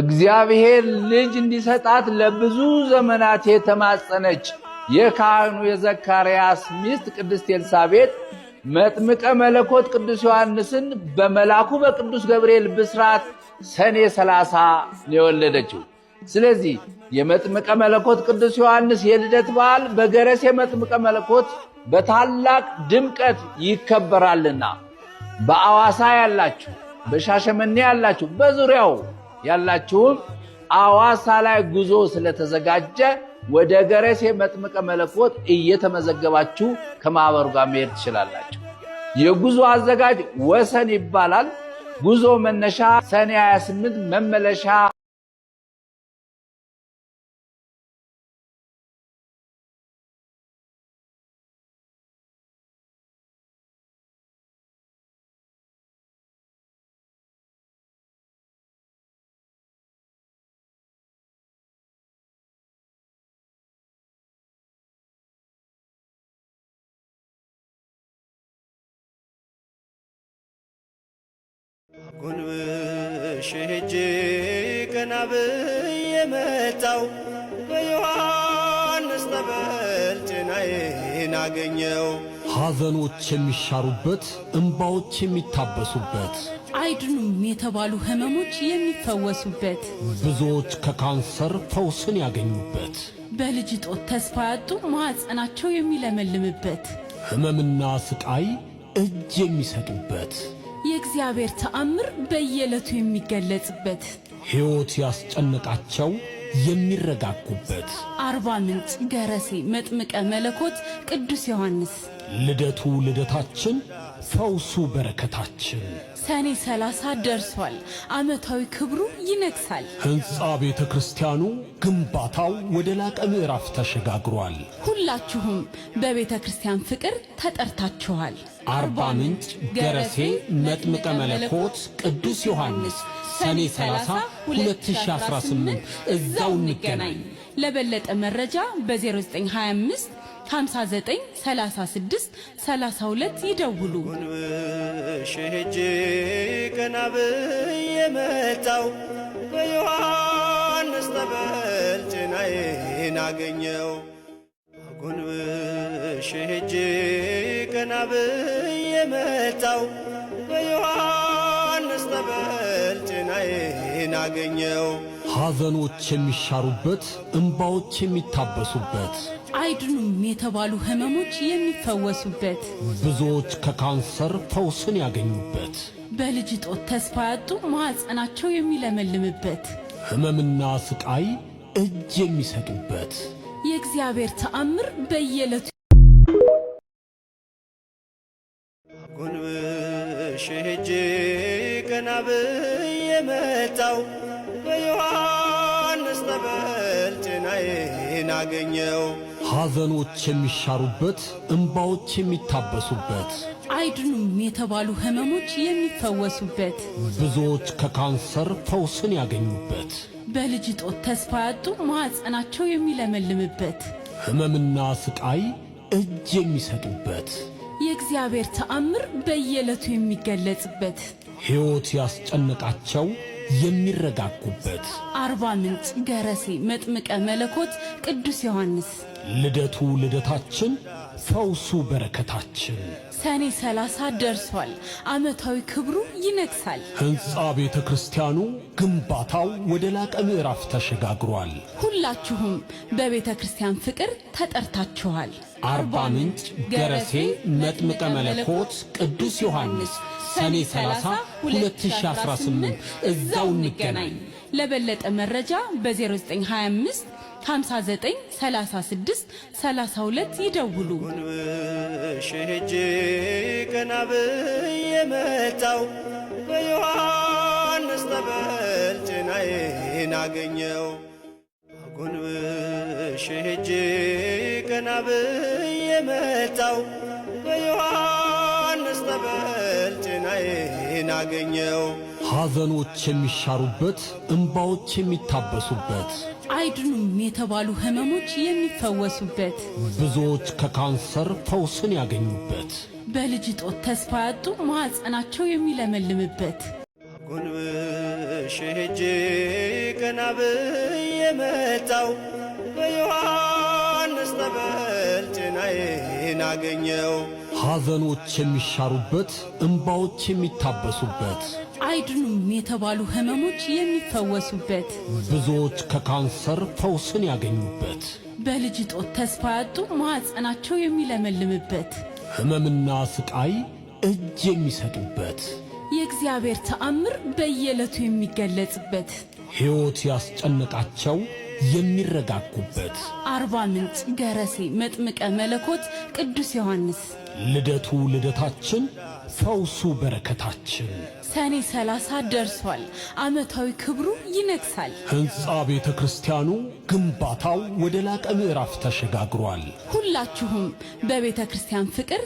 እግዚአብሔር ልጅ እንዲሰጣት ለብዙ ዘመናት የተማጸነች የካህኑ የዘካርያስ ሚስት ቅድስት ኤልሳቤጥ መጥምቀ መለኮት ቅዱስ ዮሐንስን በመላኩ በቅዱስ ገብርኤል ብስራት ሰኔ 30 ነው የወለደችው። ስለዚህ የመጥምቀ መለኮት ቅዱስ ዮሐንስ የልደት በዓል በገረሴ መጥምቀ መለኮት በታላቅ ድምቀት ይከበራልና በአዋሳ ያላችሁ፣ በሻሸመኔ ያላችሁ፣ በዙሪያው ያላችሁም አዋሳ ላይ ጉዞ ስለተዘጋጀ ወደ ገረሴ መጥምቀ መለኮት እየተመዘገባችሁ ከማህበሩ ጋር መሄድ ትችላላችሁ። የጉዞ አዘጋጅ ወሰን ይባላል። ጉዞ መነሻ ሰኔ 28፣ መመለሻ ጎንበሽ ሄጄ ቀና ብዬ መጣው በዮሐንስ ጠበል ጤናዬን አገኘው። ሐዘኖች የሚሻሩበት እንባዎች የሚታበሱበት አይድኑም የተባሉ ህመሞች የሚፈወሱበት ብዙዎች ከካንሰር ፈውስን ያገኙበት በልጅ ጦት ተስፋ ያጡ ማዕፀናቸው የሚለመልምበት ህመምና ስቃይ እጅ የሚሰጡበት የእግዚአብሔር ተአምር በየዕለቱ የሚገለጽበት ሕይወት ያስጨነቃቸው የሚረጋጉበት አርባ ምንጭ ገረሴ መጥምቀ መለኮት ቅዱስ ዮሐንስ ልደቱ ልደታችን፣ ፈውሱ በረከታችን። ሰኔ 30 ደርሷል። ዓመታዊ ክብሩ ይነግሳል። ሕንፃ ቤተ ክርስቲያኑ ግንባታው ወደ ላቀ ምዕራፍ ተሸጋግሯል። ሁላችሁም በቤተ ክርስቲያን ፍቅር ተጠርታችኋል። አርባ ምንጭ ገረሴ መጥምቀ መለኮት ቅዱስ ዮሐንስ ሰኔ 30 2018 እዛው እንገናኝ። ለበለጠ መረጃ በ0925 59 36 32 ይደውሉ። ጎንበሽ ሄጄ ቀና ብዬ መጣው በዮሐንስ ጠበል ጤናዬን አገኘው። ጎንበሽ ሄጄ ቀና ብዬ መጣው በዮሐንስ ጠበል ጤናዬን አገኘው። ሐዘኖች የሚሻሩበት እንባዎች የሚታበሱበት አይድኑም የተባሉ ህመሞች የሚፈወሱበት ብዙዎች ከካንሰር ፈውስን ያገኙበት በልጅ ጦት ተስፋ ያጡ ማዕፀናቸው የሚለመልምበት ህመምና ስቃይ እጅ የሚሰጡበት የእግዚአብሔር ተአምር በየዕለቱ ጎንበሽ ሄጄ ቀና ብዬ መጣው በዮሐንስ ጠበል ጤናዬን አገኘው። ሐዘኖች የሚሻሩበት እንባዎች የሚታበሱበት አይድኑም የተባሉ ህመሞች የሚፈወሱበት ብዙዎች ከካንሰር ፈውስን ያገኙበት በልጅ ጦት ተስፋ ያጡ ማዕፀናቸው የሚለመልምበት ህመምና ስቃይ እጅ የሚሰጡበት የእግዚአብሔር ተአምር በየዕለቱ የሚገለጽበት ሕይወት ያስጨነቃቸው የሚረጋጉበት አርባ ምንጭ ገረሴ መጥምቀ መለኮት ቅዱስ ዮሐንስ ልደቱ ልደታችን፣ ፈውሱ በረከታችን። ሰኔ 30 ደርሷል። ዓመታዊ ክብሩ ይነግሳል። ሕንፃ ቤተ ክርስቲያኑ ግንባታው ወደ ላቀ ምዕራፍ ተሸጋግሯል። ሁላችሁም በቤተ ክርስቲያን ፍቅር ተጠርታችኋል። አርባ ምንጭ ገረሴ መጥምቀ መለኮት ቅዱስ ዮሐንስ ሰኔ 30 2018 እዛው እንገናኝ። ለበለጠ መረጃ በ0925 59 36 32 ይደውሉ። ጎንበሽ ሄጄ ቀና ብዬ መጣው በዮሐንስ ጠበል ጤናዬን አገኘው። ጎንበሽ ሄጄ ቀና ብዬ መጣው በዮሐንስ ጠበል ጤናዬን አገኘው። ሐዘኖች የሚሻሩበት እንባዎች የሚታበሱበት አይድኑም የተባሉ ህመሞች የሚፈወሱበት ብዙዎች ከካንሰር ፈውስን ያገኙበት በልጅ ጦት ተስፋ ያጡ ማዕፀናቸው የሚለመልምበት ጎንበሽ ሄጄ ቀና ብዬ መጣው በዮሐንስ ጠበል ጭናዬን አገኘው። ሐዘኖች የሚሻሩበት፣ እንባዎች የሚታበሱበት፣ አይድኑም የተባሉ ህመሞች የሚፈወሱበት፣ ብዙዎች ከካንሰር ፈውስን ያገኙበት፣ በልጅ ጦት ተስፋ ያጡ ማኅፀናቸው የሚለመልምበት፣ ሕመምና ስቃይ እጅ የሚሰጡበት፣ የእግዚአብሔር ተአምር በየዕለቱ የሚገለጽበት፣ ሕይወት ያስጨነቃቸው የሚረጋጉበት፣ አርባ ምንጭ ገረሴ መጥምቀ መለኮት ቅዱስ ዮሐንስ ልደቱ ልደታችን፣ ፈውሱ በረከታችን። ሰኔ 30 ደርሷል። ዓመታዊ ክብሩ ይነግሳል። ሕንፃ ቤተ ክርስቲያኑ ግንባታው ወደ ላቀ ምዕራፍ ተሸጋግሯል። ሁላችሁም በቤተ ክርስቲያን ፍቅር